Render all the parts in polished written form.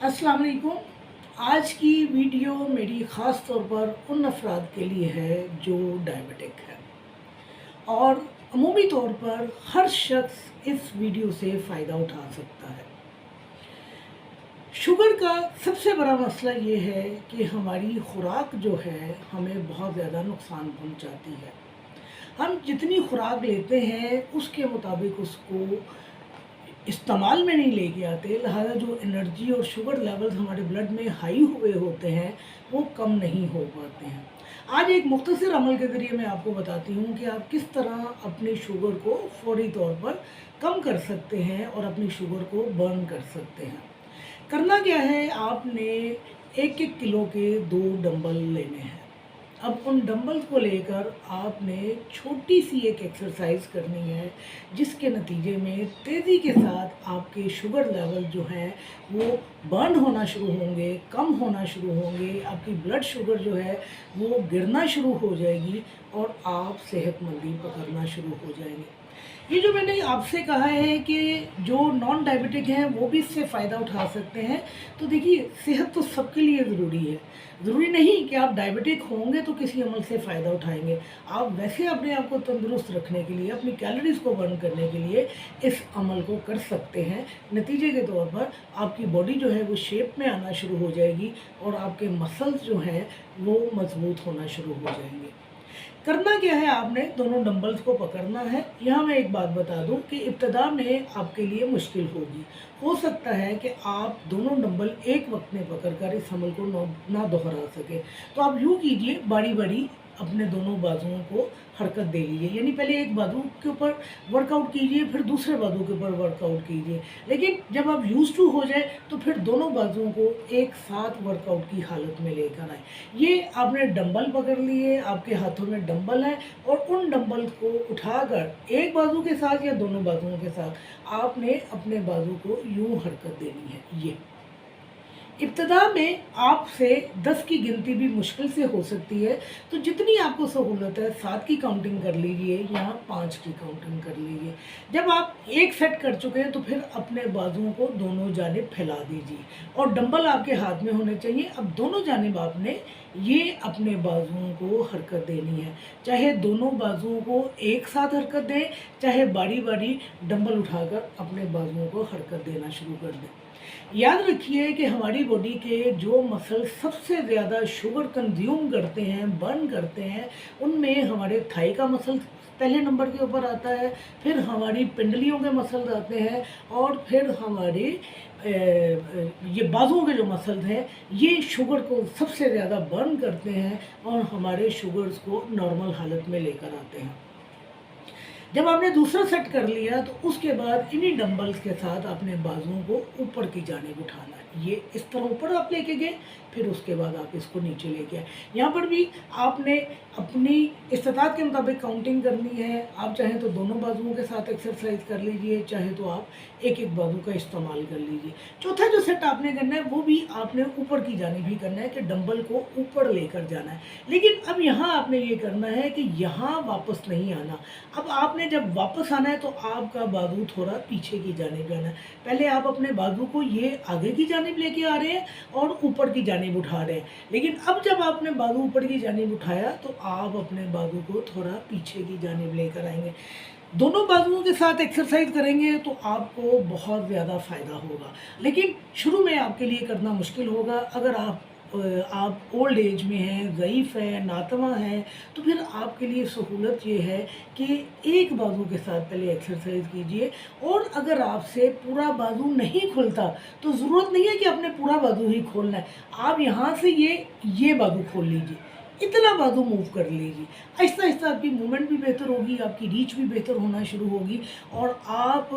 अस्सलाम वालेकुम। आज की वीडियो मेरी ख़ास तौर पर उन अफराद के लिए है जो डायबिटिक है, और अमूमी तौर पर हर शख्स इस वीडियो से फ़ायदा उठा सकता है। शुगर का सबसे बड़ा मसला ये है कि हमारी खुराक जो है हमें बहुत ज़्यादा नुकसान पहुंचाती है। हम जितनी खुराक लेते हैं उसके मुताबिक उसको इस्तेमाल में नहीं लेके आते, लिहाजा जो एनर्जी और शुगर लेवल्स हमारे ब्लड में हाई हुए होते हैं वो कम नहीं हो पाते हैं। आज एक मुख्तसर अमल के ज़रिए मैं आपको बताती हूँ कि आप किस तरह अपनी शुगर को फौरी तौर पर कम कर सकते हैं और अपनी शुगर को बर्न कर सकते हैं। करना क्या है, आपने 1-1 किलो के 2 डंबल लेने हैं। अब उन डंबल्स को लेकर आपने छोटी सी एक एक्सरसाइज करनी है, जिसके नतीजे में तेज़ी के साथ आपके शुगर लेवल जो हैं वो बर्न होना शुरू होंगे, कम होना शुरू होंगे, आपकी ब्लड शुगर जो है वो गिरना शुरू हो जाएगी और आप सेहतमंदी पकड़ना शुरू हो जाएंगे। ये जो मैंने आपसे कहा है कि जो नॉन डायबिटिक हैं वो भी इससे फ़ायदा उठा सकते हैं, तो देखिए सेहत तो सबके लिए ज़रूरी है। ज़रूरी नहीं कि आप डायबिटिक होंगे तो किसी अमल से फ़ायदा उठाएंगे। आप वैसे अपने आप को तंदुरुस्त रखने के लिए, अपनी कैलोरीज़ को बर्न करने के लिए इस अमल को कर सकते हैं। नतीजे के तौर पर आपकी बॉडी जो है वो शेप में आना शुरू हो जाएगी और आपके मसल्स जो हैं वो मजबूत होना शुरू हो जाएंगे। करना क्या है, आपने दोनों डंबल्स को पकड़ना है। यहाँ मैं एक बात बता दूँ कि इब्तिदा में आपके लिए मुश्किल होगी। हो सकता है कि आप दोनों डंबल एक वक्त में पकड़कर इस अमल को ना दोहरा सके, तो आप यूँ कीजिए, बारी बारी अपने दोनों बाजुओं को हरकत दे लीजिए। यानी पहले एक बाजू के ऊपर वर्कआउट कीजिए, फिर दूसरे बाजू के ऊपर वर्कआउट कीजिए। लेकिन जब आप यूज़ टू हो जाए तो फिर दोनों बाजुओं को एक साथ वर्कआउट की हालत में लेकर आए। ये आपने डंबल पकड़ लिए, आपके हाथों में डंबल है, और उन डंबल को उठाकर एक बाजू के साथ या दोनों बाजुओं के साथ आपने अपने बाजू को यूँ हरकत देनी है। ये इब्तिदा में आपसे 10 की गिनती भी मुश्किल से हो सकती है, तो जितनी आपको सहूलत है 7 की काउंटिंग कर लीजिए या 5 की काउंटिंग कर लीजिए। जब आप एक सेट कर चुके हैं तो फिर अपने बाजुओं को दोनों जानिब फैला दीजिए और डंबल आपके हाथ में होने चाहिए। अब दोनों जानिब आपने ये अपने बाजुओं को हरकत देनी है, चाहे दोनों बाजुओं को एक साथ हरकत दें, चाहे बारी बारी डंबल उठाकर अपने बाजुओं को हरकत देना शुरू कर दें। याद रखिए कि हमारी बॉडी के जो मसल सबसे ज़्यादा शुगर कंज्यूम करते हैं, बर्न करते हैं, उनमें हमारे थाई का मसल पहले नंबर के ऊपर आता है, फिर हमारी पिंडलियों के मसल आते हैं, और फिर हमारे ये बाजुओं के जो मसल्स हैं ये शुगर को सबसे ज़्यादा बर्न करते हैं और हमारे शुगर्स को नॉर्मल हालत में लेकर आते हैं। जब आपने दूसरा सेट कर लिया तो उसके बाद इन्हीं डंबल्स के साथ अपने बाजुओं को ऊपर की जानिब उठाना है। ये इस तरह ऊपर आप लेके गए, फिर उसके बाद आप इसको नीचे लेके आए। यहाँ पर भी आपने अपनी इस्तात के मुताबिक काउंटिंग करनी है। आप चाहें तो दोनों बाजुओं के साथ एक्सरसाइज कर लीजिए, चाहे तो आप एक एक बाजू का इस्तेमाल कर लीजिए। चौथा जो सेट आपने करना है वो भी आपने ऊपर की जानिब ही करना है कि डंबल को ऊपर लेकर जाना है। लेकिन अब यहाँ आपने ये करना है कि यहाँ वापस नहीं आना। अब आपने जब वापस आना है तो आपका बाजू थोड़ा पीछे की जानिब जाना है। पहले आप अपने बाजू को ये आगे की जानिब लेके आ रहे हैं और ऊपर की जानिब उठा रहे हैं, लेकिन अब जब आपने बाजू ऊपर की जानिब उठाया तो आप अपने बाजू को थोड़ा पीछे की जानिब लेकर आएंगे। दोनों बाजुओं के साथ एक्सरसाइज करेंगे तो आपको बहुत ज़्यादा फ़ायदा होगा, लेकिन शुरू में आपके लिए करना मुश्किल होगा। अगर आप ओल्ड एज में हैं, ज़ईफ़ हैं, नातवा हैं, तो फिर आपके लिए सहूलत ये है कि एक बाजू के साथ पहले एक्सरसाइज कीजिए। और अगर आपसे पूरा बाजू नहीं खुलता तो ज़रूरत नहीं है कि आपने पूरा बाजू ही खोलना है। आप यहाँ से ये बाजू खोल लीजिए, इतना बाजू मूव कर लीजिए। आहिस्ता आहिस्ता आपकी मूवमेंट भी बेहतर होगी, आपकी रीच भी बेहतर होना शुरू होगी, और आप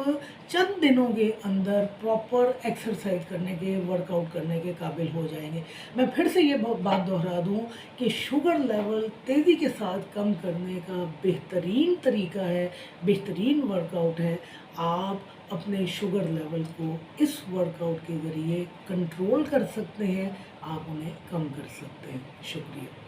चंद दिनों के अंदर प्रॉपर एक्सरसाइज करने के, वर्कआउट करने के काबिल हो जाएंगे। मैं फिर से ये बात दोहरा दूँ कि शुगर लेवल तेज़ी के साथ कम करने का बेहतरीन तरीका है, बेहतरीन वर्कआउट है। आप अपने शुगर लेवल को इस वर्कआउट के ज़रिए कंट्रोल कर सकते हैं, आप उन्हें कम कर सकते हैं। शुक्रिया।